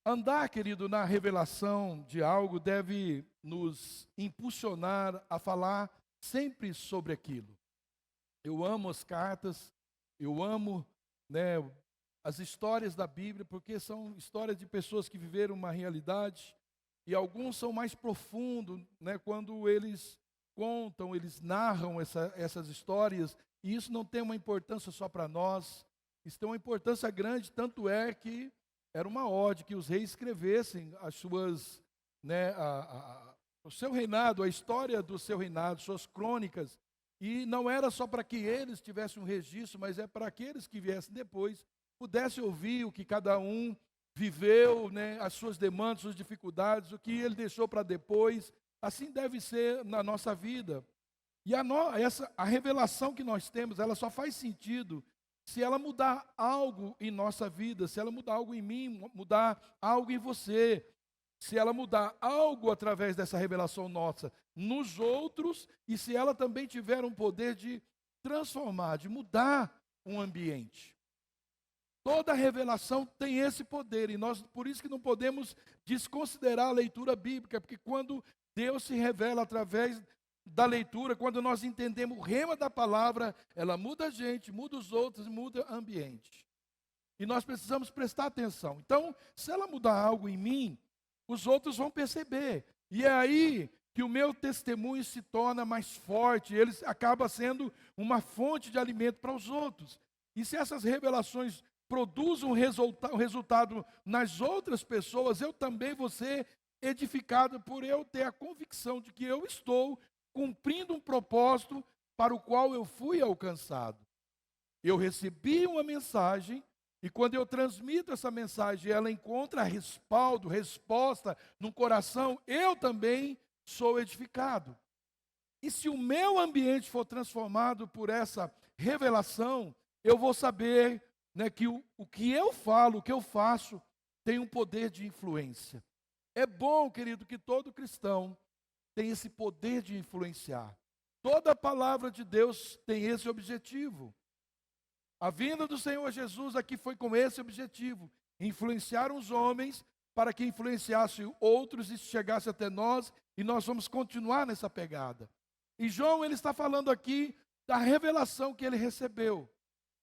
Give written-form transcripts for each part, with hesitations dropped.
Andar, querido, na revelação de algo deve nos impulsionar a falar sempre sobre aquilo. Eu amo as cartas, eu amo, né, as histórias da Bíblia, porque são histórias de pessoas que viveram uma realidade, e alguns são mais profundos, né, quando eles contam, eles narram essas histórias, e isso não tem uma importância só para nós, isso tem uma importância grande, tanto é que era uma ordem que os reis escrevessem as suas, né, o seu reinado, a história do seu reinado, suas crônicas. E não era só para que eles tivessem um registro, mas é para aqueles que viessem depois, pudessem ouvir o que cada um viveu, né, as suas demandas, suas dificuldades, o que ele deixou para depois. Assim deve ser na nossa vida. E a revelação que nós temos, ela só faz sentido se ela mudar algo em nossa vida, se ela mudar algo em mim, mudar algo em você, se ela mudar algo através dessa revelação nossa nos outros, e se ela também tiver um poder de transformar, de mudar um ambiente. Toda revelação tem esse poder, e nós, por isso que não podemos desconsiderar a leitura bíblica, porque quando Deus se revela através da leitura, quando nós entendemos o rema da palavra, ela muda a gente, muda os outros, muda o ambiente. E nós precisamos prestar atenção. Então, se ela mudar algo em mim, os outros vão perceber. E é aí que o meu testemunho se torna mais forte, ele acaba sendo uma fonte de alimento para os outros. E se essas revelações produzem um resultado nas outras pessoas, eu também vou ser edificado por eu ter a convicção de que eu estou cumprindo um propósito para o qual eu fui alcançado. Eu recebi uma mensagem, e quando eu transmito essa mensagem, ela encontra respaldo, resposta no coração, eu também sou edificado. E se o meu ambiente for transformado por essa revelação, eu vou saber, né, que o que eu falo, o que eu faço, tem um poder de influência. É bom, querido, que todo cristão tem esse poder de influenciar. Toda a palavra de Deus tem esse objetivo. A vinda do Senhor Jesus aqui foi com esse objetivo: influenciar os homens para que influenciassem outros e chegasse até nós, e nós vamos continuar nessa pegada. E João, ele está falando aqui da revelação que ele recebeu.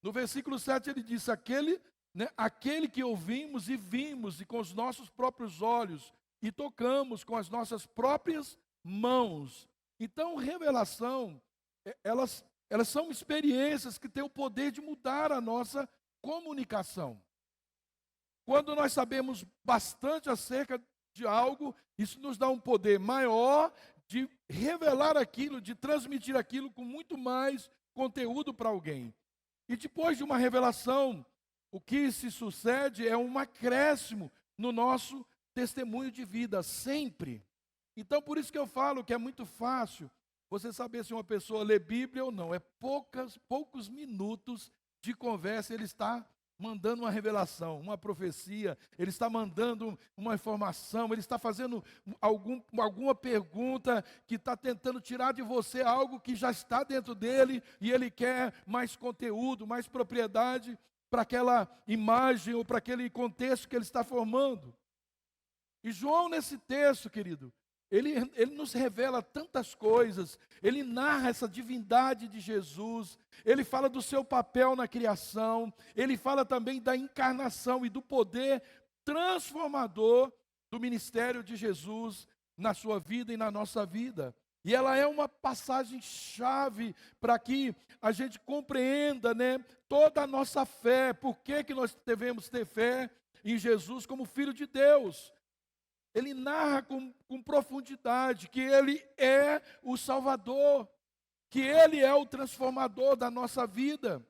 No versículo 7 ele diz: aquele que ouvimos e vimos, e com os nossos próprios olhos, e tocamos com as nossas próprias mãos. Então, revelação, elas são experiências que têm o poder de mudar a nossa comunicação. Quando nós sabemos bastante acerca de algo, isso nos dá um poder maior de revelar aquilo, de transmitir aquilo com muito mais conteúdo para alguém. E depois de uma revelação, o que se sucede é um acréscimo no nosso testemunho de vida, sempre. Então, por isso que eu falo que é muito fácil você saber se uma pessoa lê Bíblia ou não. É poucos minutos de conversa, ele está mandando uma revelação, uma profecia, ele está mandando uma informação, ele está fazendo alguma pergunta que está tentando tirar de você algo que já está dentro dele, e ele quer mais conteúdo, mais propriedade para aquela imagem ou para aquele contexto que ele está formando. E João, nesse texto, querido, ele nos revela tantas coisas, ele narra essa divindade de Jesus, ele fala do seu papel na criação, ele fala também da encarnação e do poder transformador do ministério de Jesus na sua vida e na nossa vida. E ela é uma passagem chave para que a gente compreenda, né, toda a nossa fé, por que nós devemos ter fé em Jesus como Filho de Deus. Ele narra com profundidade que Ele é o Salvador, que Ele é o transformador da nossa vida,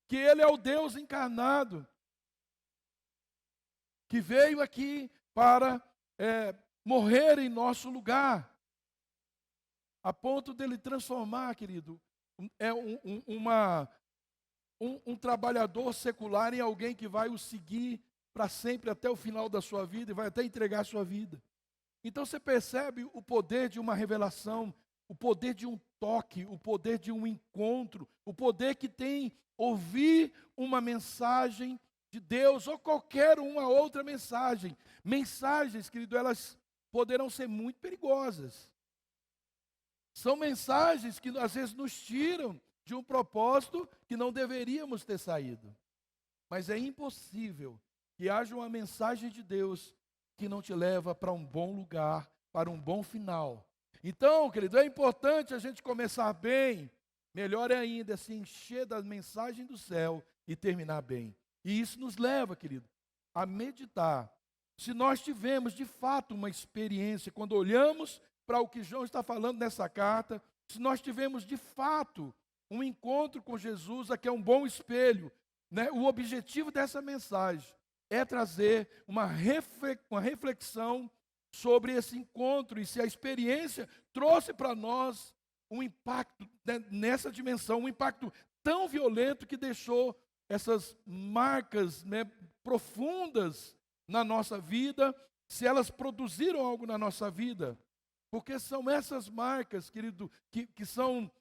que Ele é o Deus encarnado, que veio aqui para morrer em nosso lugar, a ponto dele transformar, querido, um trabalhador secular em alguém que vai o seguir para sempre até o final da sua vida e vai até entregar a sua vida. Então você percebe o poder de uma revelação, o poder de um toque, o poder de um encontro, o poder que tem ouvir uma mensagem de Deus ou qualquer uma outra mensagem. Mensagens, querido, elas poderão ser muito perigosas. São mensagens que às vezes nos tiram de um propósito que não deveríamos ter saído. Mas é impossível que haja uma mensagem de Deus que não te leva para um bom lugar, para um bom final. Então, querido, é importante a gente começar bem, melhor é ainda se encher da mensagem do céu e terminar bem. E isso nos leva, querido, a meditar. Se nós tivemos de fato uma experiência, quando olhamos para o que João está falando nessa carta, se nós tivemos de fato um encontro com Jesus, aqui é um bom espelho, né? O objetivo dessa mensagem é trazer uma reflexão sobre esse encontro e se a experiência trouxe para nós um impacto, né, nessa dimensão, um impacto tão violento que deixou essas marcas, né, profundas na nossa vida, se elas produziram algo na nossa vida. Porque são essas marcas, querido, que são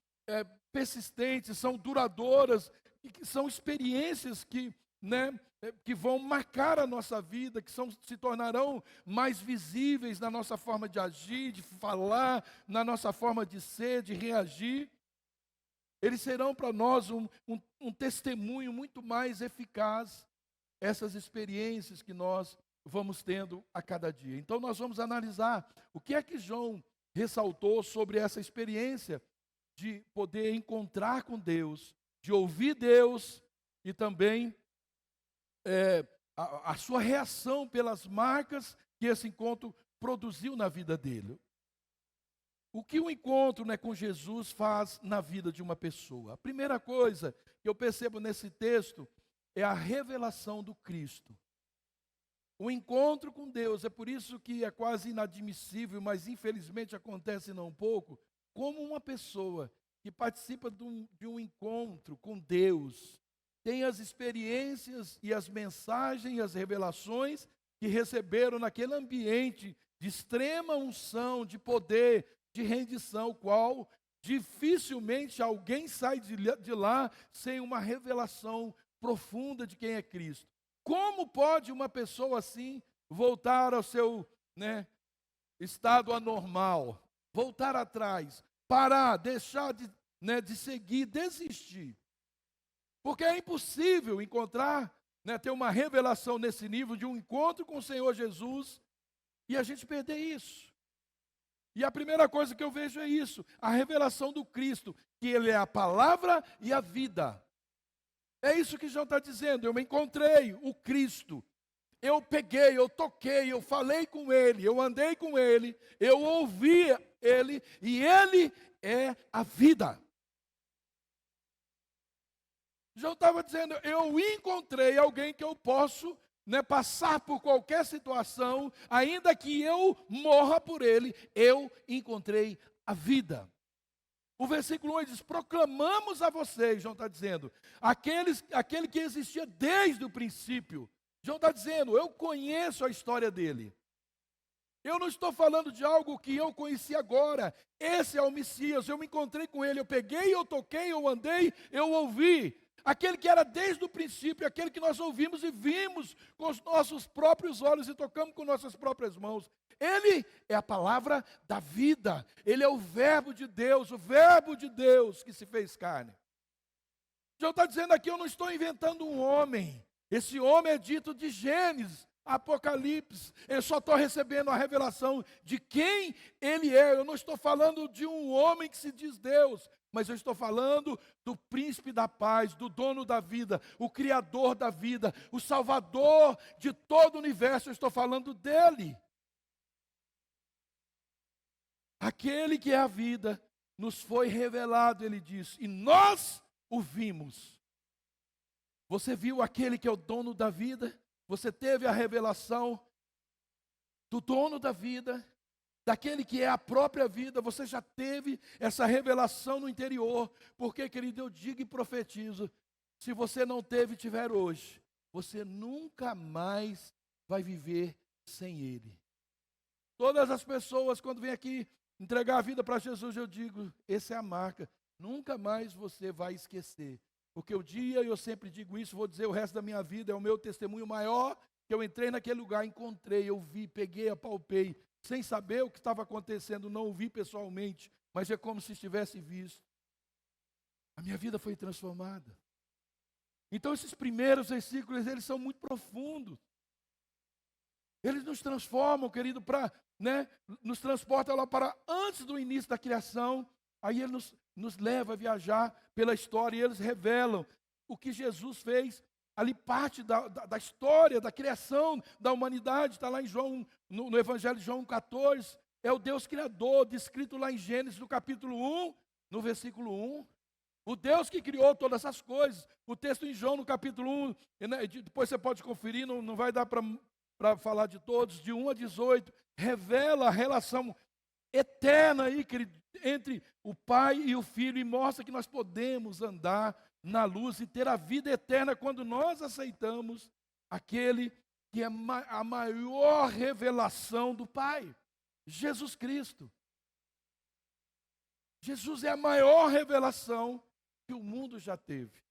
persistentes, são duradouras, e que são experiências que, né, que vão marcar a nossa vida, que se tornarão mais visíveis na nossa forma de agir, de falar, na nossa forma de ser, de reagir. Eles serão para nós um testemunho muito mais eficaz, essas experiências que nós vamos tendo a cada dia. Então nós vamos analisar o que é que João ressaltou sobre essa experiência de poder encontrar com Deus, de ouvir Deus e também a sua reação pelas marcas que esse encontro produziu na vida dele. O que o encontro, né, com Jesus faz na vida de uma pessoa? A primeira coisa que eu percebo nesse texto é a revelação do Cristo. O encontro com Deus, é por isso que é quase inadmissível, mas infelizmente acontece não pouco, como uma pessoa que participa de um encontro com Deus, tem as experiências e as mensagens e as revelações que receberam naquele ambiente de extrema unção, de poder, de rendição, o qual dificilmente alguém sai de lá sem uma revelação profunda de quem é Cristo. Como pode uma pessoa assim voltar ao seu, né, estado anormal, voltar atrás, parar, deixar de seguir, desistir? Porque é impossível encontrar, né, ter uma revelação nesse nível de um encontro com o Senhor Jesus e a gente perder isso. E a primeira coisa que eu vejo é isso, a revelação do Cristo, que Ele é a palavra e a vida. É isso que João está dizendo, eu me encontrei o Cristo, eu peguei, eu toquei, eu falei com Ele, eu andei com Ele, eu ouvi Ele, e Ele é a vida. João estava dizendo, eu encontrei alguém que eu posso, né, passar por qualquer situação, ainda que eu morra por Ele, eu encontrei a vida. O versículo 1 diz, proclamamos a vocês, João está dizendo, aquele que existia desde o princípio. João está dizendo, eu conheço a história dele. Eu não estou falando de algo que eu conheci agora. Esse é o Messias, eu me encontrei com ele, eu peguei, eu toquei, eu andei, eu ouvi. Aquele que era desde o princípio, aquele que nós ouvimos e vimos com os nossos próprios olhos e tocamos com nossas próprias mãos. Ele é a palavra da vida. Ele é o verbo de Deus, o verbo de Deus que se fez carne. João está dizendo aqui, eu não estou inventando um homem. Esse homem é dito de Gênesis, Apocalipse. Eu só estou recebendo a revelação de quem ele é. Eu não estou falando de um homem que se diz Deus, mas eu estou falando do príncipe da paz, do dono da vida, o criador da vida, o salvador de todo o universo. Eu estou falando dele. Aquele que é a vida nos foi revelado, ele diz, e nós o vimos. Você viu aquele que é o dono da vida? Você teve a revelação do dono da vida, daquele que é a própria vida? Você já teve essa revelação no interior? Porque, querido, eu digo e profetizo, se você não teve e tiver hoje, você nunca mais vai viver sem ele. Todas as pessoas, quando vêm aqui entregar a vida para Jesus, eu digo, essa é a marca. Nunca mais você vai esquecer Porque o dia, eu sempre digo isso, vou dizer o resto da minha vida, é o meu testemunho maior, que eu entrei naquele lugar, encontrei, eu vi, peguei, apalpei, sem saber o que estava acontecendo, não o vi pessoalmente, mas é como se estivesse visto. A minha vida foi transformada. Então esses primeiros versículos, eles são muito profundos. Eles nos transformam, querido, nos transporta lá para antes do início da criação. Aí ele nos leva a viajar pela história e eles revelam o que Jesus fez. Ali parte da história, da criação da humanidade. Está lá em João, no Evangelho de João 14. É o Deus Criador, descrito lá em Gênesis, no capítulo 1, no versículo 1. O Deus que criou todas essas coisas. O texto em João, no capítulo 1, depois você pode conferir, não vai dar para falar de todos, de 1 a 18, revela a relação eterna aí, querido, entre o Pai e o Filho, e mostra que nós podemos andar na luz e ter a vida eterna quando nós aceitamos aquele que é a maior revelação do Pai, Jesus Cristo. Jesus é a maior revelação que o mundo já teve.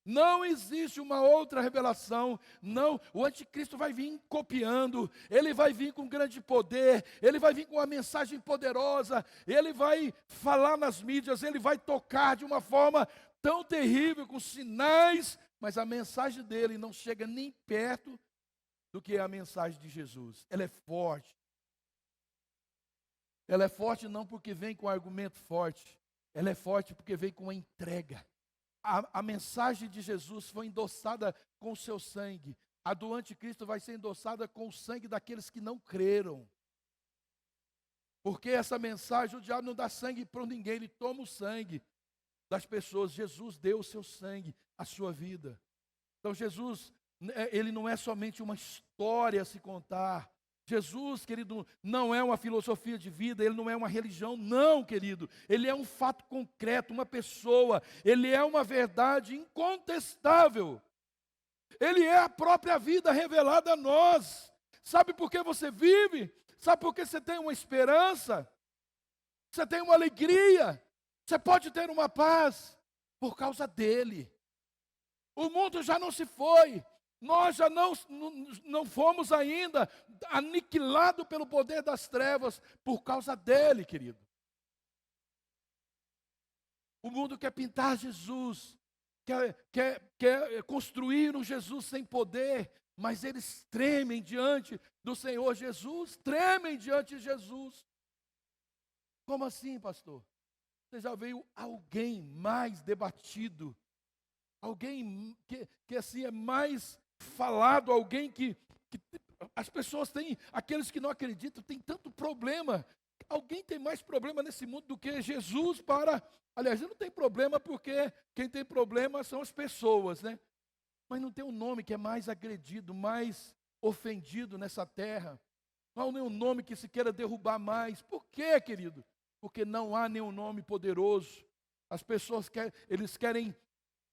Não existe uma outra revelação, não. O anticristo vai vir copiando, ele vai vir com grande poder, ele vai vir com uma mensagem poderosa, ele vai falar nas mídias, ele vai tocar de uma forma tão terrível, com sinais, mas a mensagem dele não chega nem perto do que é a mensagem de Jesus. Ela é forte. Ela é forte não porque vem com argumento forte, ela é forte porque vem com uma entrega. A mensagem de Jesus foi endossada com o seu sangue. A do anticristo vai ser endossada com o sangue daqueles que não creram. Porque essa mensagem, o diabo não dá sangue para ninguém, ele toma o sangue das pessoas. Jesus deu o seu sangue, a sua vida. Então Jesus, ele não é somente uma história a se contar. Jesus, querido, não é uma filosofia de vida, ele não é uma religião, não, querido. Ele é um fato concreto, uma pessoa, ele é uma verdade incontestável. Ele é a própria vida revelada a nós. Sabe por que você vive? Sabe por que você tem uma esperança? Você tem uma alegria? Você pode ter uma paz? Por causa dele. O mundo já não se foi. Nós já não fomos ainda aniquilados pelo poder das trevas por causa dele, querido. O mundo quer pintar Jesus, quer construir um Jesus sem poder, mas eles tremem diante do Senhor Jesus, tremem diante de Jesus. Como assim, pastor? Você já veio alguém mais debatido, alguém que assim é mais falado, alguém que as pessoas têm, aqueles que não acreditam, têm tanto problema. Alguém tem mais problema nesse mundo do que Jesus aliás, não tem problema porque quem tem problema são as pessoas, né? Mas não tem um nome que é mais agredido, mais ofendido nessa terra. Não há nenhum nome que se queira derrubar mais. Por quê, querido? Porque não há nenhum nome poderoso. As pessoas eles querem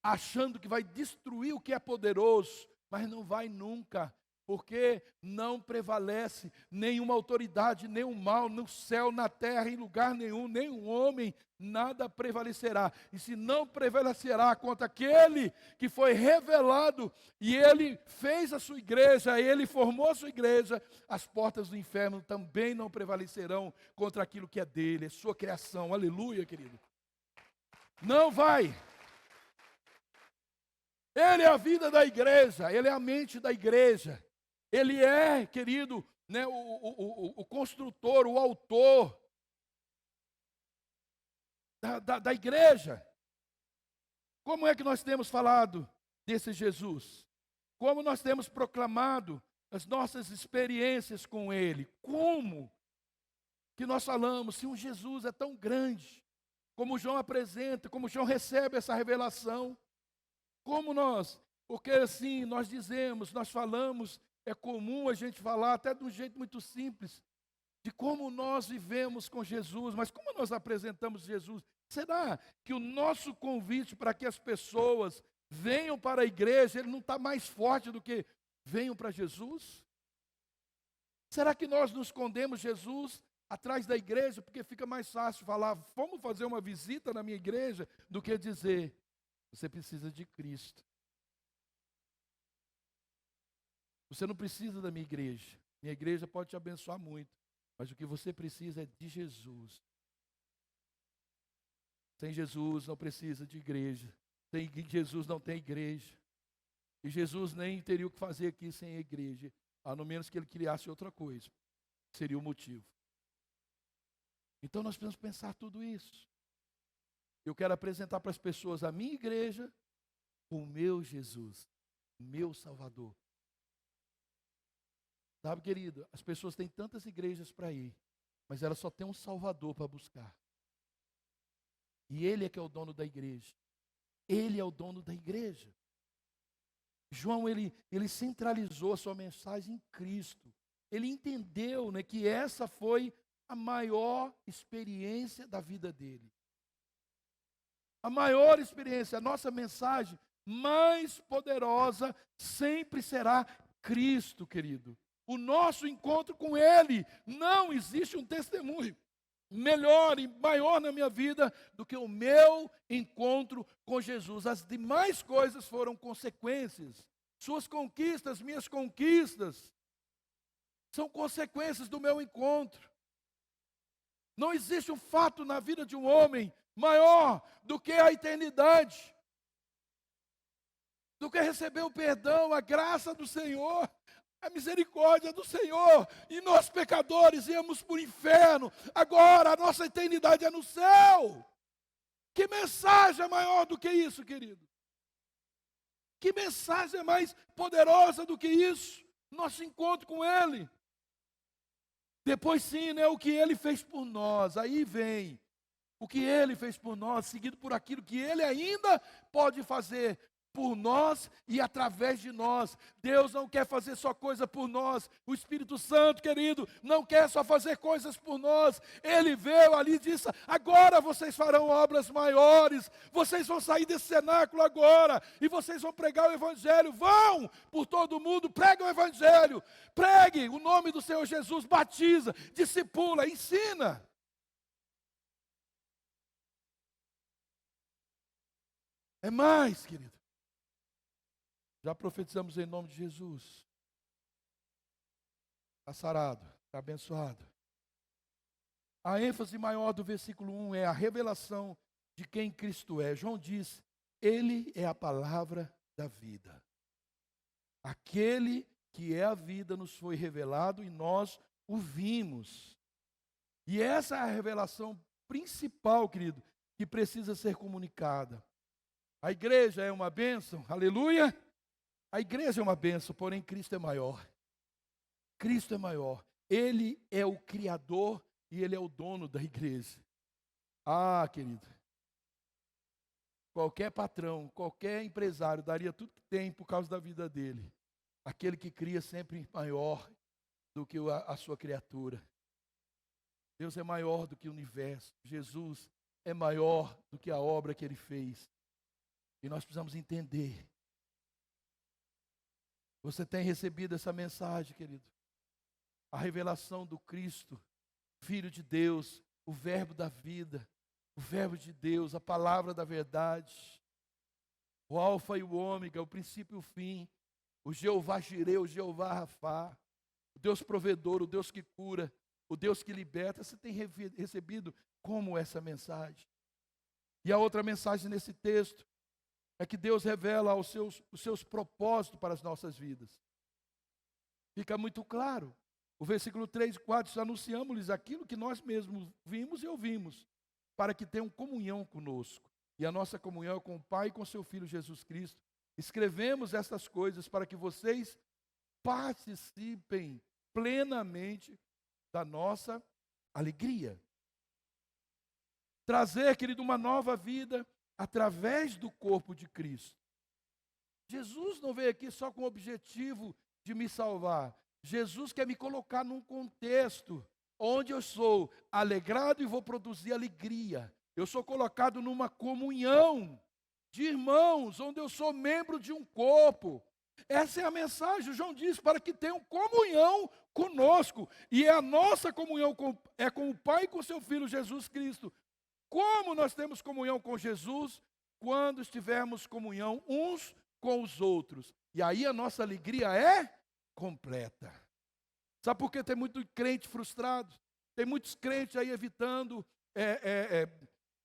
achando que vai destruir o que é poderoso, mas não vai nunca, porque não prevalece nenhuma autoridade, nenhum mal no céu, na terra, em lugar nenhum, nenhum homem, nada prevalecerá. E se não prevalecerá contra aquele que foi revelado, e ele fez a sua igreja, ele formou a sua igreja, as portas do inferno também não prevalecerão contra aquilo que é dele, é sua criação. Aleluia, querido. Não vai. Ele é a vida da igreja, ele é a mente da igreja. Ele é, querido, né, o construtor, o autor da igreja. Como é que nós temos falado desse Jesus? Como nós temos proclamado as nossas experiências com Ele? Como que nós falamos, se um Jesus é tão grande, como João apresenta, como João recebe essa revelação, porque assim nós dizemos, nós falamos, é comum a gente falar até de um jeito muito simples, de como nós vivemos com Jesus, mas como nós apresentamos Jesus? Será que o nosso convite para que as pessoas venham para a igreja, ele não está mais forte do que venham para Jesus? Será que nós nos escondemos Jesus atrás da igreja, porque fica mais fácil falar, vamos fazer uma visita na minha igreja, do que dizer, Você precisa de Cristo. Você não precisa da minha igreja. Minha igreja pode te abençoar muito, mas o que você precisa é de Jesus. Sem Jesus não precisa de igreja. Sem Jesus não tem igreja. E Jesus nem teria o que fazer aqui sem a igreja, a não menos que ele criasse outra coisa. Seria o motivo. Então nós precisamos pensar tudo isso. Eu quero apresentar para as pessoas a minha igreja, o meu Jesus, o meu Salvador. Sabe, querido, as pessoas têm tantas igrejas para ir, mas elas só têm um Salvador para buscar. E Ele é que é o dono da igreja. Ele é o dono da igreja. João, ele centralizou a sua mensagem em Cristo. Ele entendeu, né, que essa foi a maior experiência da vida dele. A maior experiência, a nossa mensagem mais poderosa sempre será Cristo, querido. O nosso encontro com Ele. Não existe um testemunho melhor e maior na minha vida do que o meu encontro com Jesus. As demais coisas foram consequências. Suas conquistas, minhas conquistas, são consequências do meu encontro. Não existe um fato na vida de um homem maior do que a eternidade, do que receber o perdão, a graça do Senhor, a misericórdia do Senhor. E nós pecadores íamos para o inferno, agora a nossa eternidade é no céu. Que mensagem é maior do que isso, querido? Que mensagem é mais poderosa do que isso? Nosso encontro com Ele. Depois sim, né, o que Ele fez por nós. Aí vem o que Ele fez por nós, seguido por aquilo que Ele ainda pode fazer por nós e através de nós. Deus não quer fazer só coisa por nós. O Espírito Santo, querido, não quer só fazer coisas por nós. Ele veio ali e disse: agora vocês farão obras maiores. Vocês vão sair desse cenáculo agora e vocês vão pregar o Evangelho. Vão por todo mundo, pregam o Evangelho. Pregue o nome do Senhor Jesus, batiza, discipula, ensina. É mais, querido. Já profetizamos em nome de Jesus. Está sarado, está abençoado. A ênfase maior do versículo 1 é a revelação de quem Cristo é. João diz: Ele é a palavra da vida. Aquele que é a vida nos foi revelado e nós o vimos. E essa é a revelação principal, querido, que precisa ser comunicada. A igreja é uma bênção, aleluia. A igreja é uma bênção, porém Cristo é maior. Cristo é maior. Ele é o Criador e Ele é o dono da igreja. Ah, querido, qualquer patrão, qualquer empresário daria tudo que tem por causa da vida dele. Aquele que cria sempre maior do que a sua criatura. Deus é maior do que o universo. Jesus é maior do que a obra que Ele fez. E nós precisamos entender. Você tem recebido essa mensagem, querido? A revelação do Cristo, Filho de Deus, o Verbo da vida, o Verbo de Deus, a palavra da verdade, o Alfa e o Ômega, o princípio e o fim, o Jeová Jireh, o Jeová Rafá, o Deus provedor, o Deus que cura, o Deus que liberta. Você tem recebido como essa mensagem? E a outra mensagem nesse texto é que Deus revela os seus propósitos para as nossas vidas. Fica muito claro. O versículo 3 e 4 diz: anunciamos-lhes aquilo que nós mesmos vimos e ouvimos, para que tenham comunhão conosco. E a nossa comunhão é com o Pai e com seu Filho Jesus Cristo. Escrevemos estas coisas para que vocês participem plenamente da nossa alegria. Trazer, querido, uma nova vida através do corpo de Cristo. Jesus não veio aqui só com o objetivo de me salvar. Jesus quer me colocar num contexto onde eu sou alegrado e vou produzir alegria. Eu sou colocado numa comunhão de irmãos, onde eu sou membro de um corpo. Essa é a mensagem. João diz: para que tenham comunhão conosco. E a nossa comunhão é com o Pai e com seu Filho Jesus Cristo. Como nós temos comunhão com Jesus? quando estivermos comunhão uns com os outros. E aí a nossa alegria é completa. Sabe por que tem muito crente frustrado? Tem muitos crentes aí evitando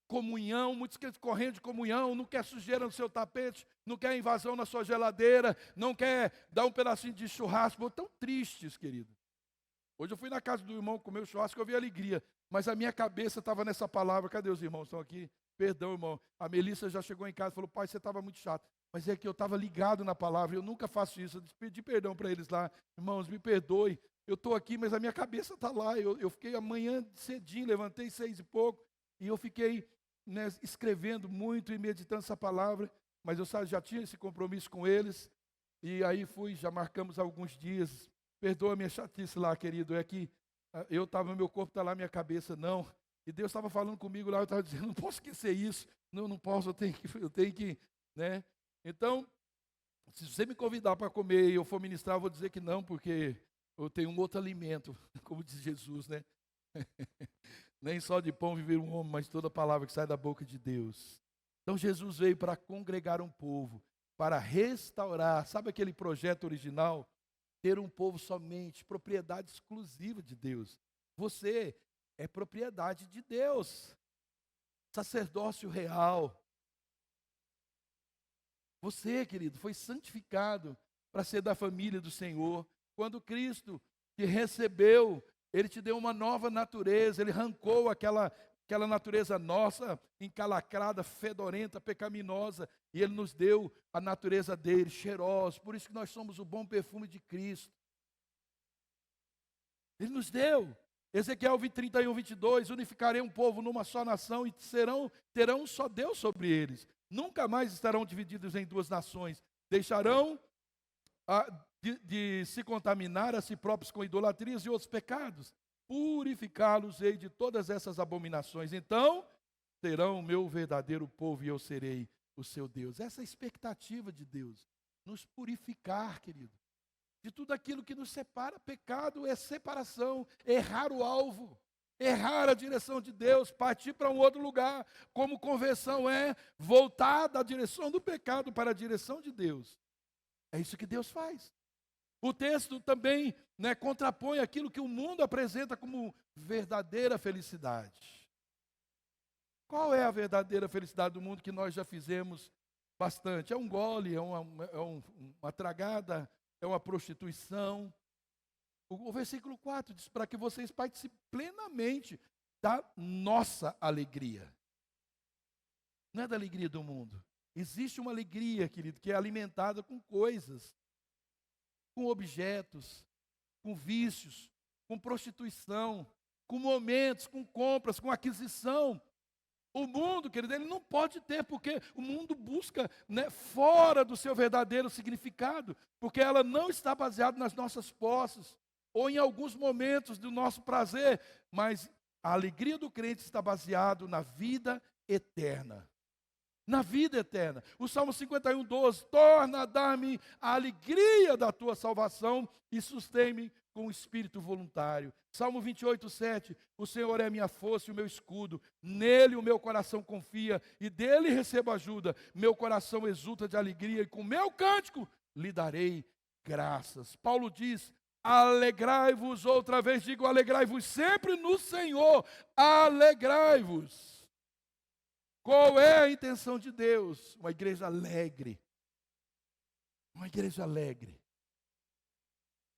comunhão, muitos crentes correndo de comunhão, não quer sujeira no seu tapete, não quer invasão na sua geladeira, não quer dar um pedacinho de churrasco. Tão tristes, querido. Hoje eu fui na casa do irmão comer o churrasco, eu vi alegria, mas a minha cabeça estava nessa palavra. Cadê os irmãos? Estão aqui? Perdão, irmão. A Melissa já chegou em casa e falou: pai, você estava muito chato. Mas é que eu estava ligado na palavra, eu nunca faço isso. Eu pedi perdão para eles lá. Irmãos, me perdoe. Eu estou aqui, mas a minha cabeça está lá. Eu fiquei amanhã cedinho, levantei 6 e pouco, e eu fiquei escrevendo muito e meditando essa palavra, mas eu já tinha esse compromisso com eles, e aí já marcamos alguns dias. Perdoa a minha chatice lá, querido, é que eu estava, meu corpo está lá, minha cabeça não, e Deus estava falando comigo lá, eu estava dizendo: não posso esquecer isso, não posso, eu tenho que, né? Então, se você me convidar para comer e eu for ministrar, eu vou dizer que não, porque eu tenho um outro alimento, como diz Jesus, né? Nem só de pão viver um homem, mas toda palavra que sai da boca de Deus. Então Jesus veio para congregar um povo, para restaurar, sabe aquele projeto original? Ter um povo somente, propriedade exclusiva de Deus. Você é propriedade de Deus, sacerdócio real. Você, querido, foi santificado para ser da família do Senhor. Quando Cristo te recebeu, Ele te deu uma nova natureza, Ele arrancou aquela natureza nossa, encalacrada, fedorenta, pecaminosa, e Ele nos deu a natureza dele, cheirosa. Por isso que nós somos o bom perfume de Cristo. Ele nos deu. Ezequiel 31, 22, unificarei um povo numa só nação e terão um só Deus sobre eles. Nunca mais estarão divididos em 2 nações. Deixarão de se contaminar a si próprios com idolatrias e outros pecados. Purificá-los-ei de todas essas abominações. Então, serão o meu verdadeiro povo e eu serei o seu Deus. Essa é a expectativa de Deus. Nos purificar, querido. De tudo aquilo que nos separa. Pecado é separação, errar o alvo, errar a direção de Deus, partir para um outro lugar. Como conversão é voltar da direção do pecado para a direção de Deus. É isso que Deus faz. O texto também contrapõe aquilo que o mundo apresenta como verdadeira felicidade. Qual é a verdadeira felicidade do mundo que nós já fizemos bastante? É um gole, é uma tragada, é uma prostituição. O versículo 4 diz: para que vocês participem plenamente da nossa alegria. Não é da alegria do mundo. Existe uma alegria, querido, que é alimentada com coisas, com objetos, com vícios, com prostituição, com momentos, com compras, com aquisição. O mundo, querido, ele não pode ter, porque o mundo busca fora do seu verdadeiro significado, porque ela não está baseada nas nossas posses, ou em alguns momentos do nosso prazer, mas a alegria do crente está baseada na vida eterna. Na vida eterna. O Salmo 51, 12, torna a dar-me a alegria da tua salvação e sustém-me com o espírito voluntário. Salmo 28, 7, o Senhor é a minha força e o meu escudo, nele o meu coração confia e dele recebo ajuda. Meu coração exulta de alegria e com meu cântico lhe darei graças. Paulo diz: alegrai-vos, outra vez digo, alegrai-vos sempre no Senhor, alegrai-vos. Qual é a intenção de Deus? Uma igreja alegre. Uma igreja alegre.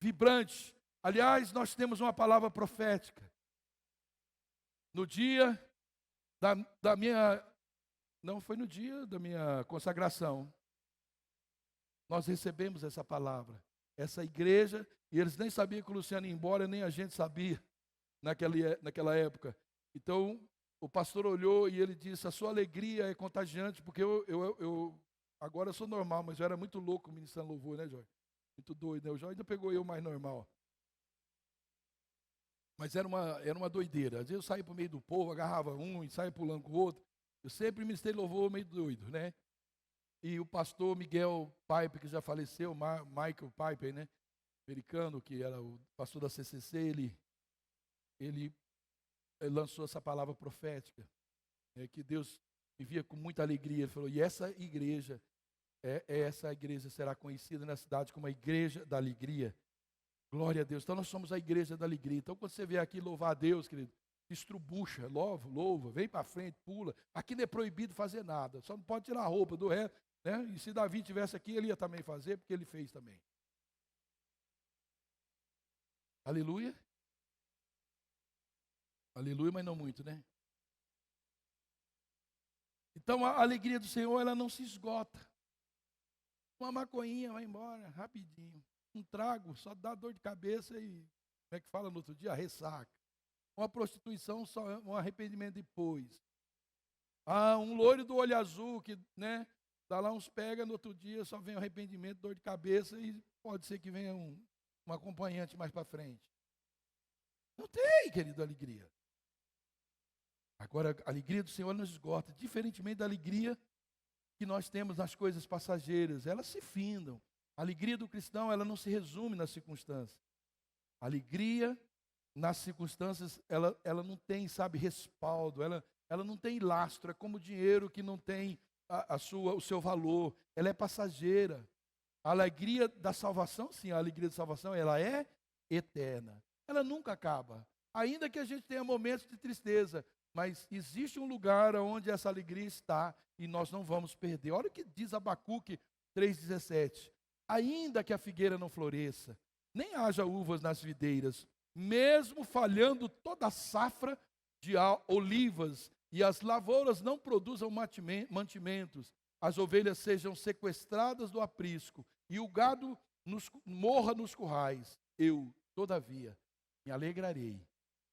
Vibrante. Aliás, nós temos uma palavra profética. No dia da minha... Não, foi no dia da minha consagração. Nós recebemos essa palavra. Essa igreja, e eles nem sabiam que o Luciano ia embora, nem a gente sabia naquela época. Então, o pastor olhou e ele disse: a sua alegria é contagiante, porque eu agora eu sou normal, mas eu era muito louco ministrando louvor, né, Jorge? Muito doido, né? O Jorge ainda pegou eu mais normal. Mas era uma doideira. Às vezes eu saía para o meio do povo, agarrava um e saía pulando com o outro. Eu sempre ministrei louvor meio doido, né? E o pastor Miguel Piper, que já faleceu, Michael Piper, né? Americano, que era o pastor da CCC, ele lançou essa palavra profética, que Deus vivia com muita alegria. Ele falou, e essa igreja, essa igreja será conhecida na cidade como a igreja da alegria. Glória a Deus. Então nós somos a igreja da alegria. Então quando você vier aqui louvar a Deus, querido, estrubucha, louva, vem para frente, pula. Aqui não é proibido fazer nada, só não pode tirar a roupa do resto, né? E se Davi estivesse aqui, ele ia também fazer, porque ele fez também. Aleluia. Aleluia, mas não muito, né? Então a alegria do Senhor, ela não se esgota. Uma maconhinha vai embora rapidinho. Um trago só dá dor de cabeça e, como é que fala no outro dia? Ressaca. Uma prostituição só um arrependimento depois. Um loiro do olho azul que, né, dá lá uns pega, no outro dia só vem arrependimento, dor de cabeça e pode ser que venha um acompanhante mais para frente. Não tem, querido, alegria. Agora, a alegria do Senhor não esgota, diferentemente da alegria que nós temos nas coisas passageiras, elas se findam. A alegria do cristão, ela não se resume nas circunstâncias. A alegria nas circunstâncias, ela não tem, sabe, respaldo, ela não tem lastro, é como o dinheiro que não tem o seu valor, ela é passageira. A alegria da salvação, sim, a alegria da salvação, ela é eterna. Ela nunca acaba. Ainda que a gente tenha momentos de tristeza, mas existe um lugar onde essa alegria está e nós não vamos perder. Olha o que diz Abacuque 3,17. Ainda que a figueira não floresça, nem haja uvas nas videiras, mesmo falhando toda a safra de olivas e as lavouras não produzam mantimentos, as ovelhas sejam sequestradas do aprisco e o gado morra nos currais, eu, todavia, me alegrarei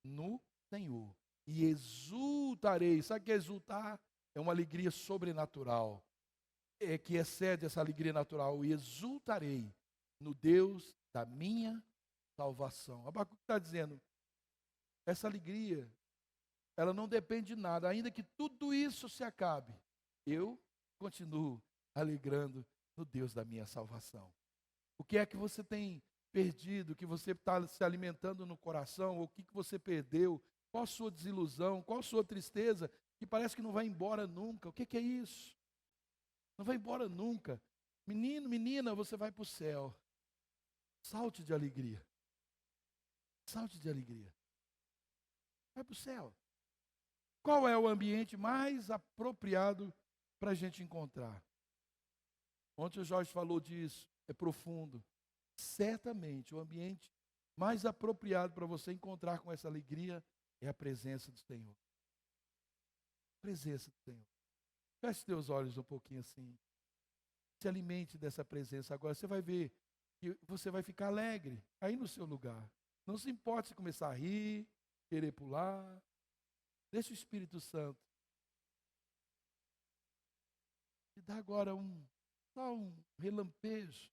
no Senhor e exultarei. Sabe o que é exultar? É uma alegria sobrenatural, que excede essa alegria natural. E exultarei no Deus da minha salvação. Abacuque está dizendo, essa alegria, ela não depende de nada, ainda que tudo isso se acabe, eu continuo alegrando no Deus da minha salvação. O que é que você tem perdido, que você está se alimentando no coração, ou o que você perdeu, qual a sua desilusão, qual a sua tristeza, que parece que não vai embora nunca? O que é isso? Não vai embora nunca. Menino, menina, você vai para o céu. Salte de alegria. Salte de alegria. Vai para o céu. Qual é o ambiente mais apropriado para a gente encontrar? Ontem o Jorge falou disso, é profundo. Certamente o ambiente mais apropriado para você encontrar com essa alegria é a presença do Senhor. A presença do Senhor. Feche teus olhos um pouquinho assim. Se alimente dessa presença agora. Você vai ver que você vai ficar alegre aí no seu lugar. Não se importe se começar a rir, querer pular. Deixa o Espírito Santo te dá agora só um relampejo.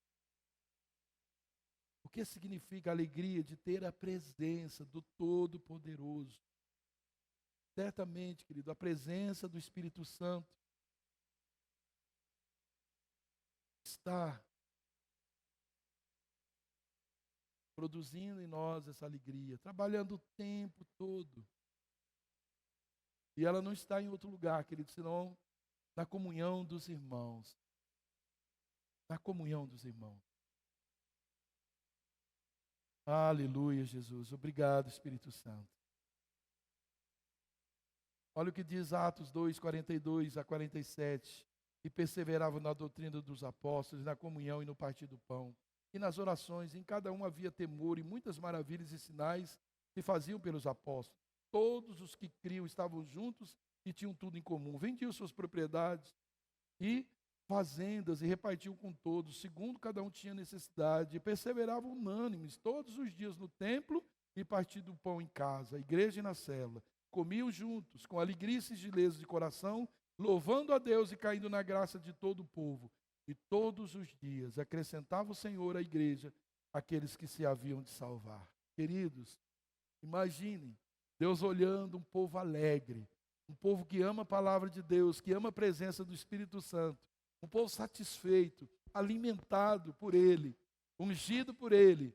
O que significa a alegria de ter a presença do Todo-Poderoso? Certamente, querido, a presença do Espírito Santo está produzindo em nós essa alegria, trabalhando o tempo todo. E ela não está em outro lugar, querido, senão na comunhão dos irmãos. Na comunhão dos irmãos. Aleluia, Jesus. Obrigado, Espírito Santo. Olha o que diz Atos 2, 42 a 47. E perseveravam na doutrina dos apóstolos, na comunhão e no partir do pão. E nas orações, em cada um havia temor, e muitas maravilhas e sinais se faziam pelos apóstolos. Todos os que criam estavam juntos e tinham tudo em comum. Vendiam suas propriedades e fazendas e repartiam com todos, segundo cada um tinha necessidade. E perseveravam unânimes todos os dias no templo e partindo o pão em casa, a igreja e na cela. Comiam juntos, com alegria e sigileza de coração, louvando a Deus e caindo na graça de todo o povo. E todos os dias acrescentava o Senhor à igreja aqueles que se haviam de salvar. Queridos, imaginem Deus olhando um povo alegre, um povo que ama a palavra de Deus, que ama a presença do Espírito Santo, um povo satisfeito, alimentado por Ele, ungido por Ele.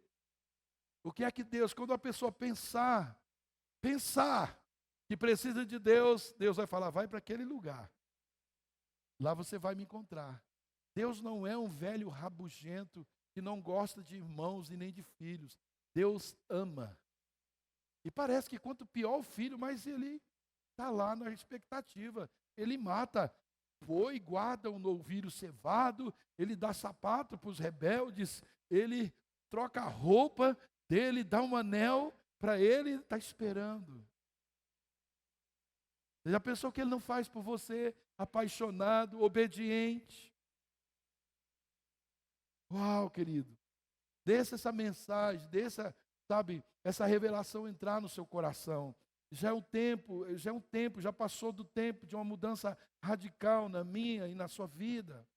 O que é que Deus, quando a pessoa pensar que precisa de Deus, Deus vai falar, vai para aquele lugar. lá você vai me encontrar. Deus não é um velho rabugento que não gosta de irmãos e nem de filhos. Deus ama. E parece que quanto pior o filho, mais ele está lá na expectativa. Ele mata boi, guarda um novilho cevado, ele dá sapato para os rebeldes, ele troca a roupa dele, dá um anel para ele, está esperando. Você já pensou que ele não faz por você, apaixonado, obediente? Uau, querido. Deixa essa mensagem, deixa, sabe, essa revelação entrar no seu coração. Já passou do tempo de uma mudança radical na minha e na sua vida.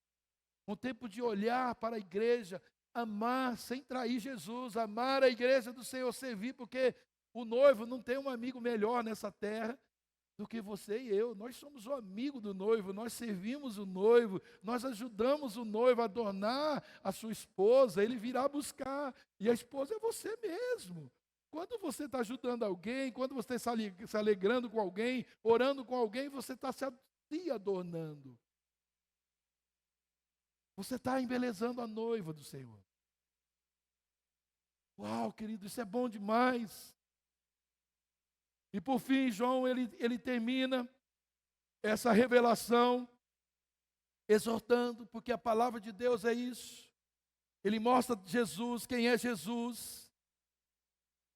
Um tempo de olhar para a igreja, amar sem trair Jesus, amar a igreja do Senhor, servir, porque o noivo não tem um amigo melhor nessa terra do que você e eu. Nós somos o amigo do noivo, nós servimos o noivo, nós ajudamos o noivo a adornar a sua esposa, ele virá buscar, e a esposa é você mesmo. Quando você está ajudando alguém, quando você está se alegrando com alguém, orando com alguém, você está se adornando. Você está embelezando a noiva do Senhor. Uau, querido, isso é bom demais. E por fim, João, ele termina essa revelação exortando, porque a palavra de Deus é isso. Ele mostra Jesus, quem é Jesus.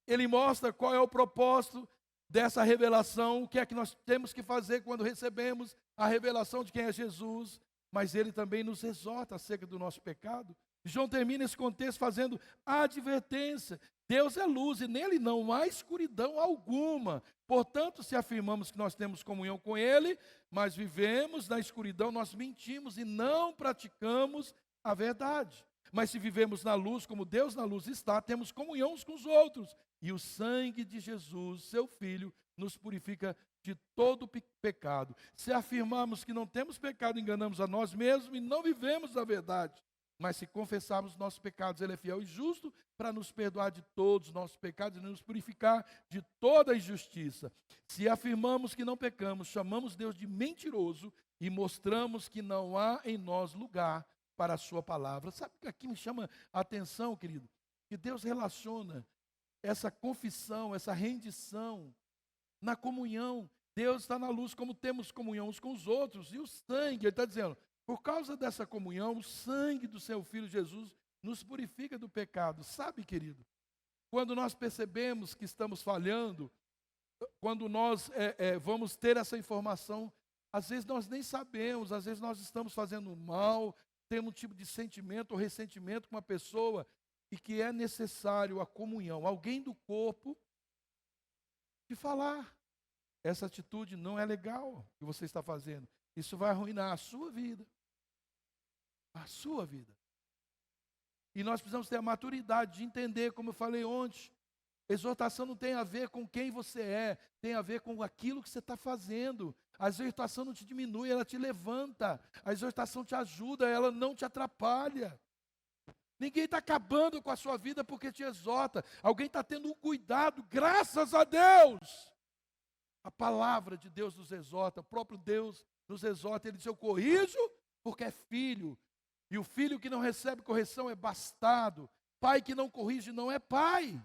Ele mostra qual é o propósito dessa revelação, o que é que nós temos que fazer quando recebemos a revelação de quem é Jesus. Mas ele também nos exorta acerca do nosso pecado. João termina esse contexto fazendo a advertência. Deus é luz e nele não há escuridão alguma. Portanto, se afirmamos que nós temos comunhão com ele, mas vivemos na escuridão, nós mentimos e não praticamos a verdade. Mas se vivemos na luz, como Deus na luz está, temos comunhão uns com os outros. E o sangue de Jesus, seu Filho, nos purifica de todo pecado. Se afirmarmos que não temos pecado, enganamos a nós mesmos e não vivemos a verdade. Mas se confessarmos nossos pecados, ele é fiel e justo para nos perdoar de todos os nossos pecados e nos purificar de toda a injustiça. Se afirmamos que não pecamos, chamamos Deus de mentiroso e mostramos que não há em nós lugar para a sua palavra. Sabe o que aqui me chama a atenção, querido? Que Deus relaciona essa confissão, essa rendição na comunhão. Deus está na luz, como temos comunhão uns com os outros. E o sangue, ele está dizendo, por causa dessa comunhão, o sangue do seu Filho Jesus nos purifica do pecado. Sabe, querido, quando nós percebemos que estamos falhando, quando nós vamos ter essa informação, às vezes nós nem sabemos, às vezes nós estamos fazendo mal, temos um tipo de sentimento ou ressentimento com uma pessoa, e que é necessário a comunhão, alguém do corpo, de falar, essa atitude não é legal que você está fazendo, isso vai arruinar a sua vida. A sua vida. E nós precisamos ter a maturidade de entender, como eu falei ontem, exortação não tem a ver com quem você é, tem a ver com aquilo que você está fazendo. A exortação não te diminui, ela te levanta. A exortação te ajuda, ela não te atrapalha. Ninguém está acabando com a sua vida porque te exorta. Alguém está tendo um cuidado, graças a Deus. A palavra de Deus nos exorta, o próprio Deus nos exorta. Ele diz, eu corrijo porque é filho. E o filho que não recebe correção é bastardo. Pai que não corrige não é pai.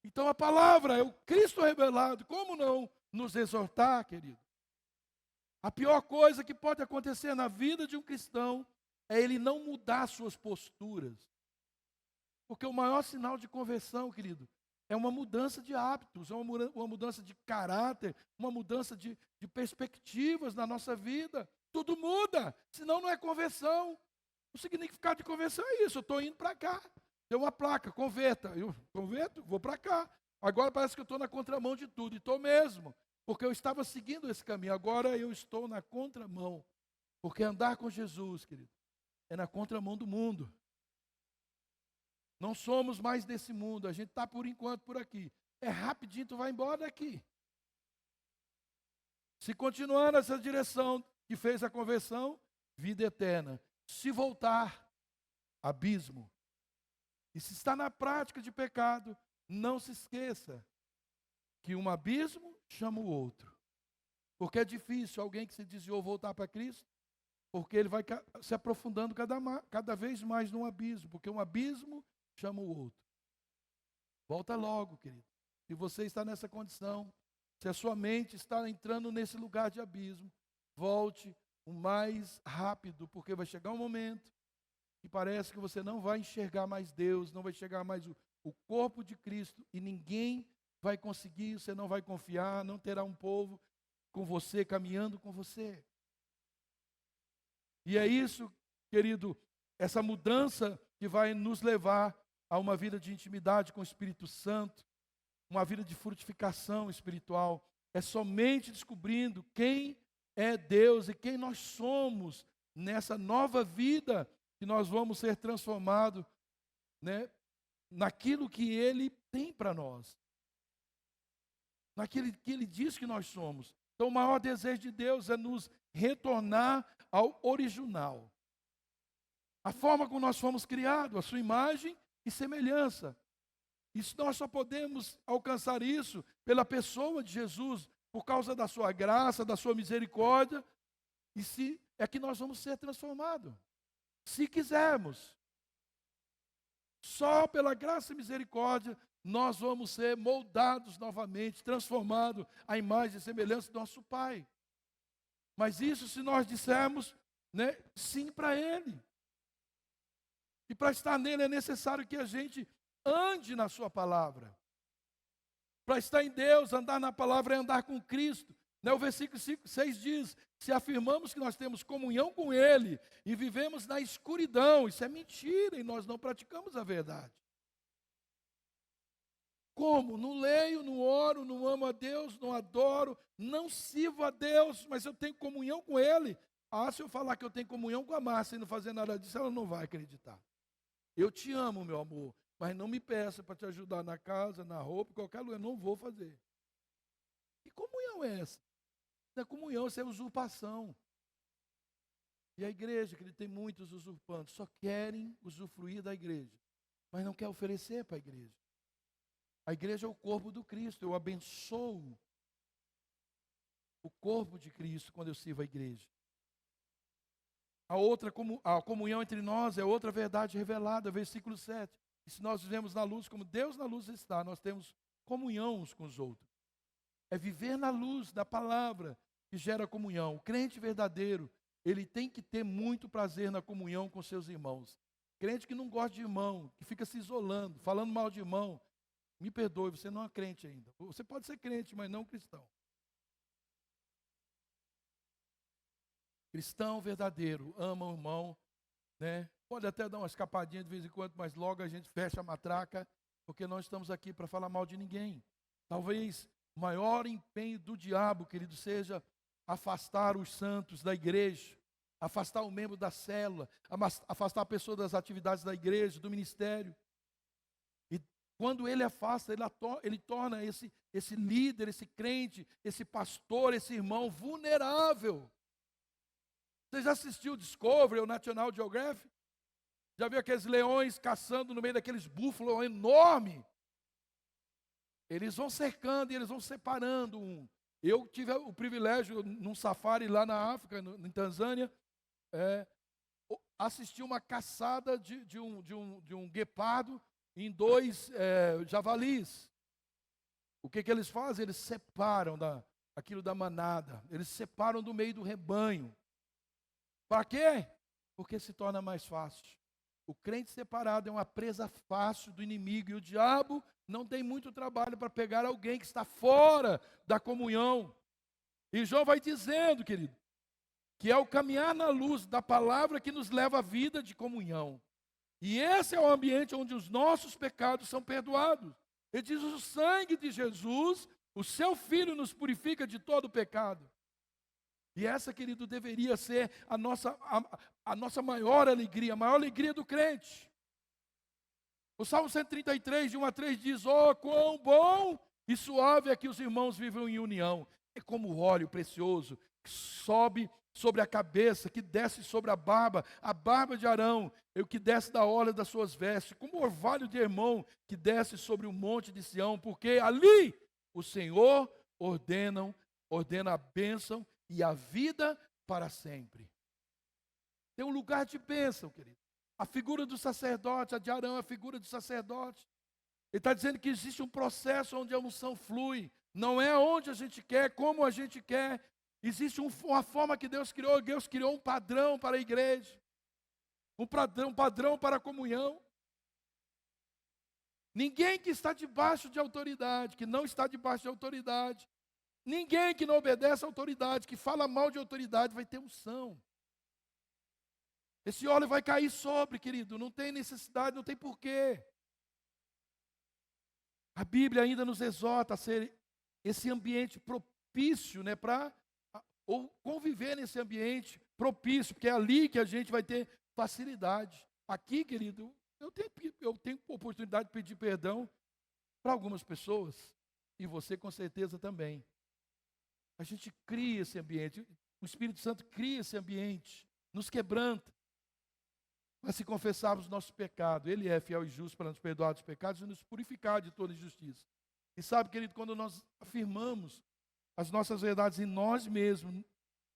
Então a palavra é o Cristo revelado. Como não nos exortar, querido? A pior coisa que pode acontecer na vida de um cristão é ele não mudar suas posturas. Porque o maior sinal de conversão, querido, é uma mudança de hábitos, é uma mudança de caráter, uma mudança de perspectivas na nossa vida. Tudo muda, senão não é conversão. O significado de conversão é isso, eu estou indo para cá. Tem uma placa, converta. Eu converto, vou para cá. Agora parece que eu estou na contramão de tudo, e estou mesmo. Porque eu estava seguindo esse caminho, agora eu estou na contramão. Porque andar com Jesus, querido, é na contramão do mundo. Não somos mais desse mundo, a gente está por enquanto por aqui. É rapidinho, tu vai embora daqui. Se continuar nessa direção que fez a conversão, vida eterna. Se voltar, abismo. E se está na prática de pecado, não se esqueça que um abismo chama o outro. Porque é difícil alguém que se desviou voltar para Cristo, porque ele vai se aprofundando cada vez mais num abismo, porque um abismo chama o outro. Volta logo, querido. Se você está nessa condição, se a sua mente está entrando nesse lugar de abismo, volte o mais rápido, porque vai chegar um momento que parece que você não vai enxergar mais Deus, não vai enxergar mais o corpo de Cristo, e ninguém vai conseguir, você não vai confiar, não terá um povo com você, caminhando com você. E é isso, querido, essa mudança que vai nos levar a uma vida de intimidade com o Espírito Santo, uma vida de frutificação espiritual. É somente descobrindo quem é Deus e quem nós somos nessa nova vida que nós vamos ser transformados, né, naquilo que Ele tem para nós, naquilo que Ele diz que nós somos. Então, o maior desejo de Deus é nos retornar ao original, a forma como nós fomos criados, a sua imagem e semelhança. Isso nós só podemos alcançar isso pela pessoa de Jesus, por causa da sua graça, da sua misericórdia, e se é que nós vamos ser transformados, se quisermos. Só pela graça e misericórdia nós vamos ser moldados novamente, transformados à imagem e semelhança do nosso Pai. Mas isso se nós dissermos, né, sim para Ele. E para estar nele é necessário que a gente ande na sua palavra. Para estar em Deus, andar na palavra é andar com Cristo. Né? O versículo 6 diz, se afirmamos que nós temos comunhão com Ele e vivemos na escuridão, isso é mentira e nós não praticamos a verdade. Como? Não leio, não oro, não amo a Deus, não adoro, não sirvo a Deus, mas eu tenho comunhão com Ele. Ah, se eu falar que eu tenho comunhão com a Márcia e não fazer nada disso, ela não vai acreditar. Eu te amo, meu amor, mas não me peça para te ajudar na casa, na roupa, qualquer lugar, eu não vou fazer. Que comunhão é essa? Não é comunhão, isso é usurpação. E a igreja, que ele tem muitos usurpantes, só querem usufruir da igreja, mas não quer oferecer para a igreja. A igreja é o corpo do Cristo, eu abençoo o corpo de Cristo quando eu sirvo a igreja. A comunhão entre nós é outra verdade revelada, versículo 7. E se nós vivemos na luz, como Deus na luz está, nós temos comunhão uns com os outros. É viver na luz da palavra que gera comunhão. O crente verdadeiro, ele tem que ter muito prazer na comunhão com seus irmãos. Crente que não gosta de irmão, que fica se isolando, falando mal de irmão, me perdoe, você não é crente ainda. Você pode ser crente, mas não cristão. Cristão verdadeiro, ama o irmão, né? Pode até dar uma escapadinha de vez em quando, mas logo a gente fecha a matraca, porque nós estamos aqui para falar mal de ninguém. Talvez o maior empenho do diabo, querido, seja afastar os santos da igreja, afastar o membro da célula, afastar a pessoa das atividades da igreja, do ministério. E quando ele afasta, ele torna esse líder, esse crente, esse pastor, esse irmão vulnerável. Você já assistiu o Discovery ou National Geographic? Já viu aqueles leões caçando no meio daqueles búfalos enormes? Eles vão cercando e eles vão separando um. Eu tive o privilégio, num safari lá na África, em Tanzânia, assistir uma caçada de um guepardo em 2 javalis. O que eles fazem? Eles separam aquilo da manada, eles separam do meio do rebanho. Para quê? Porque se torna mais fácil. O crente separado é uma presa fácil do inimigo, e o diabo não tem muito trabalho para pegar alguém que está fora da comunhão. E João vai dizendo, querido, que é o caminhar na luz da palavra que nos leva à vida de comunhão. E esse é o ambiente onde os nossos pecados são perdoados. Ele diz, o sangue de Jesus, o seu Filho, nos purifica de todo pecado. E essa, querido, deveria ser a nossa maior alegria, a maior alegria do crente. O Salmo 133, de 1 a 3 diz, oh, quão bom e suave é que os irmãos vivem em união. É como o óleo precioso que sobe sobre a cabeça, que desce sobre a barba de Arão, e o que desce da orla das suas vestes, como o orvalho de Hermon que desce sobre o monte de Sião, porque ali o Senhor ordena ordena a bênção e a vida para sempre. Tem um lugar de bênção, querido. A figura do sacerdote, a de Arão é a figura do sacerdote. Ele está dizendo que existe um processo onde a unção flui. Não é onde a gente quer, como a gente quer. Existe uma forma que Deus criou. Deus criou um padrão para a igreja. Um padrão para a comunhão. Ninguém que está debaixo de autoridade, que não está debaixo de autoridade, ninguém que não obedece à autoridade, que fala mal de autoridade, vai ter unção. Esse óleo vai cair sobre, querido, não tem necessidade, não tem porquê. A Bíblia ainda nos exorta a ser esse ambiente propício, né, ou conviver nesse ambiente propício, porque é ali que a gente vai ter facilidade. Aqui, querido, eu tenho oportunidade de pedir perdão para algumas pessoas, e você com certeza também. A gente cria esse ambiente, o Espírito Santo cria esse ambiente, nos quebranta, para se confessarmos nossos pecados. Ele é fiel e justo para nos perdoar dos pecados e nos purificar de toda injustiça. E sabe, querido, quando nós afirmamos as nossas verdades em nós mesmos,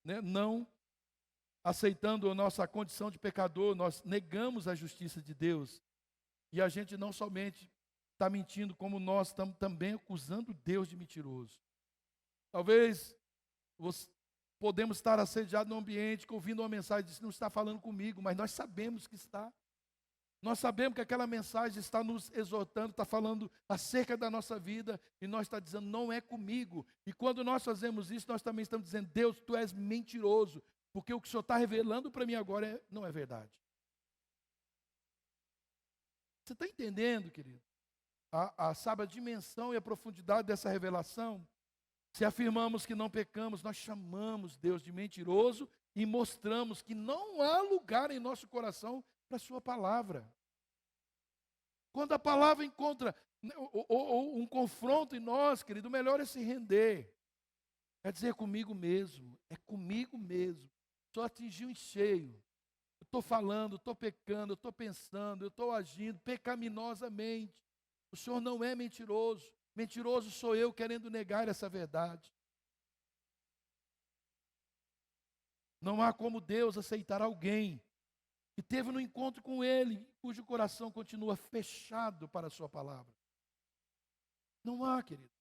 né, não aceitando a nossa condição de pecador, nós negamos a justiça de Deus. E a gente não somente está mentindo, como nós estamos também acusando Deus de mentiroso. Talvez podemos estar assediados no ambiente, ouvindo uma mensagem, diz, não está falando comigo, mas nós sabemos que está. Nós sabemos que aquela mensagem está nos exortando, está falando acerca da nossa vida, e nós está dizendo, não é comigo. E quando nós fazemos isso, nós também estamos dizendo, Deus, tu és mentiroso, porque o que o Senhor está revelando para mim agora não é verdade. Você está entendendo, querido? Sabe a dimensão e a profundidade dessa revelação? Se afirmamos que não pecamos, nós chamamos Deus de mentiroso e mostramos que não há lugar em nosso coração para a sua palavra. Quando a palavra encontra ou um confronto em nós, querido, o melhor é se render. É dizer comigo mesmo, é comigo mesmo. Só atingiu em cheio. Eu estou falando, estou pecando, eu estou pensando, eu estou agindo pecaminosamente. O Senhor não é mentiroso. Mentiroso sou eu querendo negar essa verdade. Não há como Deus aceitar alguém que teve no encontro com Ele, cujo coração continua fechado para a sua palavra. Não há, querido.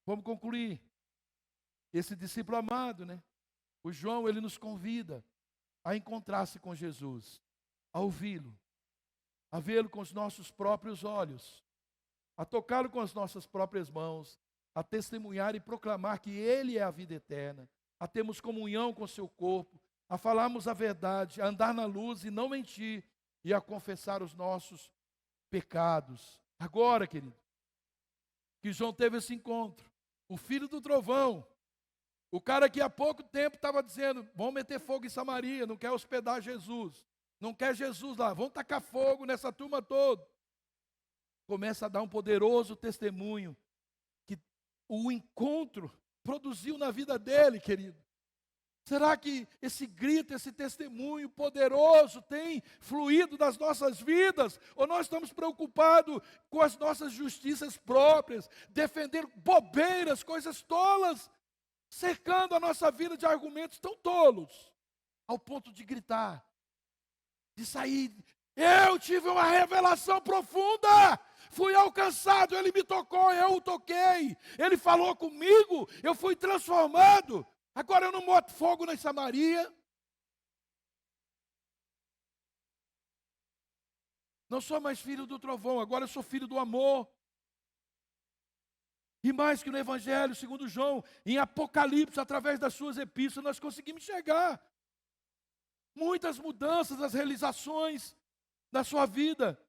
Vamos concluir. Esse discípulo amado, né? O João, ele nos convida a encontrar-se com Jesus, a ouvi-lo, a vê-lo com os nossos próprios olhos, a tocá-lo com as nossas próprias mãos, a testemunhar e proclamar que Ele é a vida eterna, a termos comunhão com o seu corpo, a falarmos a verdade, a andar na luz e não mentir, e a confessar os nossos pecados. Agora, querido, que João teve esse encontro, o filho do trovão, o cara que há pouco tempo estava dizendo, vão meter fogo em Samaria, não quer hospedar Jesus, não quer Jesus lá, vão tacar fogo nessa turma toda. Começa a dar um poderoso testemunho que o encontro produziu na vida dele, querido. Será que esse grito, esse testemunho poderoso tem fluído das nossas vidas? Ou nós estamos preocupados com as nossas justiças próprias, defendendo bobeiras, coisas tolas, cercando a nossa vida de argumentos tão tolos, ao ponto de gritar, de sair. Eu tive uma revelação profunda. Fui alcançado, Ele me tocou, eu o toquei. Ele falou comigo, eu fui transformado. Agora eu não boto fogo na Samaria. Não sou mais filho do trovão, agora eu sou filho do amor. E mais que no Evangelho, segundo João, em Apocalipse, através das suas epístolas, nós conseguimos chegar. Muitas mudanças, as realizações da sua vida.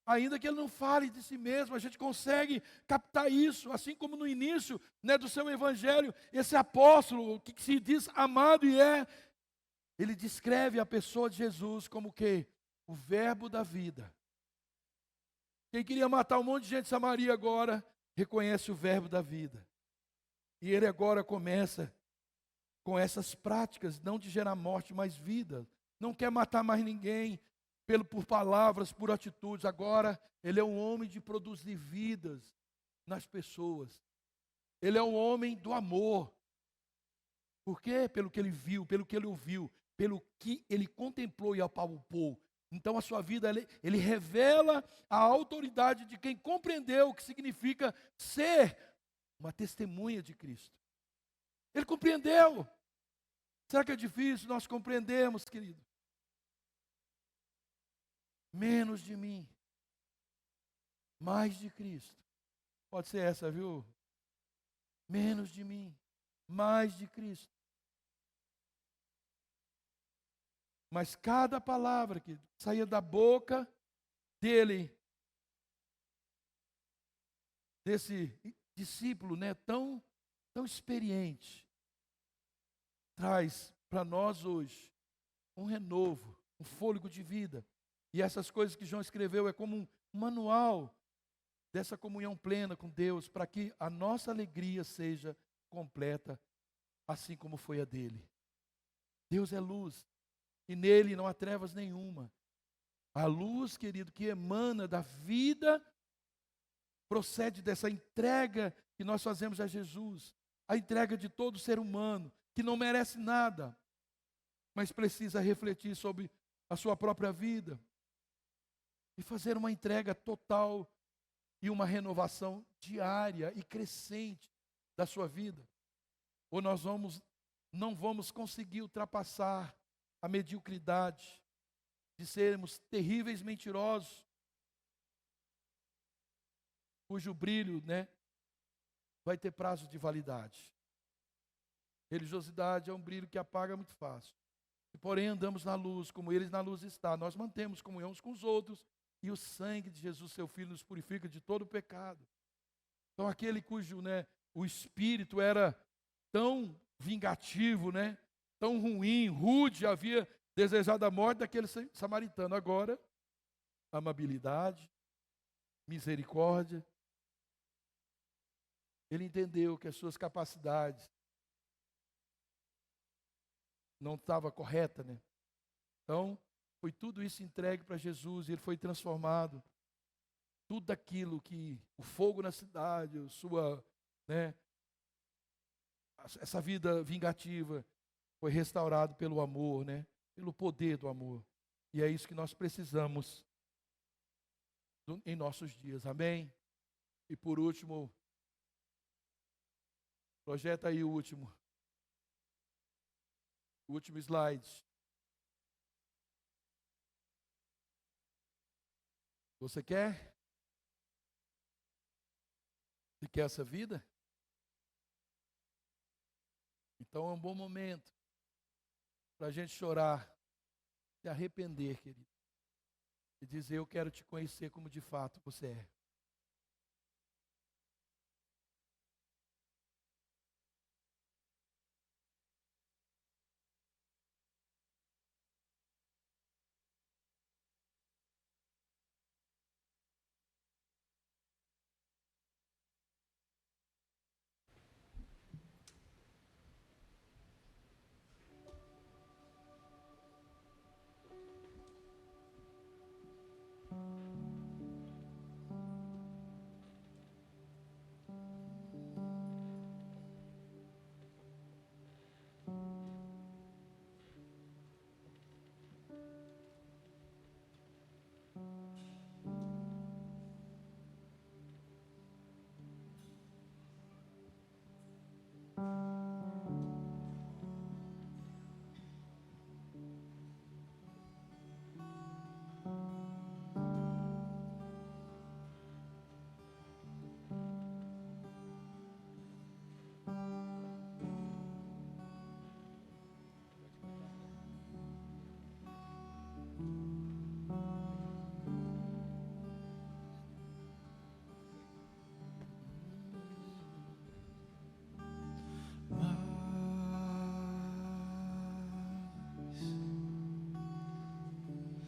Ainda que ele não fale de si mesmo, a gente consegue captar isso, assim como no início, né, do seu evangelho, esse apóstolo que se diz amado ele descreve a pessoa de Jesus como que o verbo da vida. Quem queria matar um monte de gente em Samaria agora, reconhece o verbo da vida. E ele agora começa com essas práticas, não de gerar morte, mas vida. Não quer matar mais ninguém, por palavras, por atitudes. Agora, ele é um homem de produzir vidas nas pessoas. Ele é um homem do amor. Por quê? Pelo que ele viu, pelo que ele ouviu, pelo que ele contemplou e apalpou. Então a sua vida, ele revela a autoridade de quem compreendeu o que significa ser uma testemunha de Cristo. Ele compreendeu. Será que é difícil nós compreendermos, querido? Menos de mim, mais de Cristo. Pode ser essa, viu? Menos de mim, mais de Cristo. Mas cada palavra que saía da boca dele, desse discípulo, né, tão experiente, traz para nós hoje um renovo, um fôlego de vida. E essas coisas que João escreveu é como um manual dessa comunhão plena com Deus, para que a nossa alegria seja completa, assim como foi a dele. Deus é luz, e nele não há trevas nenhuma. A luz, querido, que emana da vida, procede dessa entrega que nós fazemos a Jesus, a entrega de todo ser humano, que não merece nada, mas precisa refletir sobre a sua própria vida, e fazer uma entrega total e uma renovação diária e crescente da sua vida. Ou nós não vamos conseguir ultrapassar a mediocridade de sermos terríveis mentirosos, cujo brilho, né, vai ter prazo de validade. Religiosidade é um brilho que apaga muito fácil. Se, porém, andamos na luz, como eles na luz está, nós mantemos comunhão uns com os outros, e o sangue de Jesus, seu Filho, nos purifica de todo o pecado. Então, aquele cujo, né, o espírito era tão vingativo, né, tão ruim, rude, havia desejado a morte daquele samaritano. Agora, amabilidade, misericórdia. Ele entendeu que as suas capacidades não estavam corretas, né? Então, foi tudo isso entregue para Jesus e ele foi transformado. Tudo aquilo que o fogo na cidade, né, essa vida vingativa, foi restaurado pelo amor, né? Pelo poder do amor. E é isso que nós precisamos em nossos dias. Amém? E por último, projeta aí o último slide. Você quer? Você quer essa vida? Então é um bom momento para a gente chorar, se arrepender, querido, e dizer: eu quero te conhecer como de fato você é.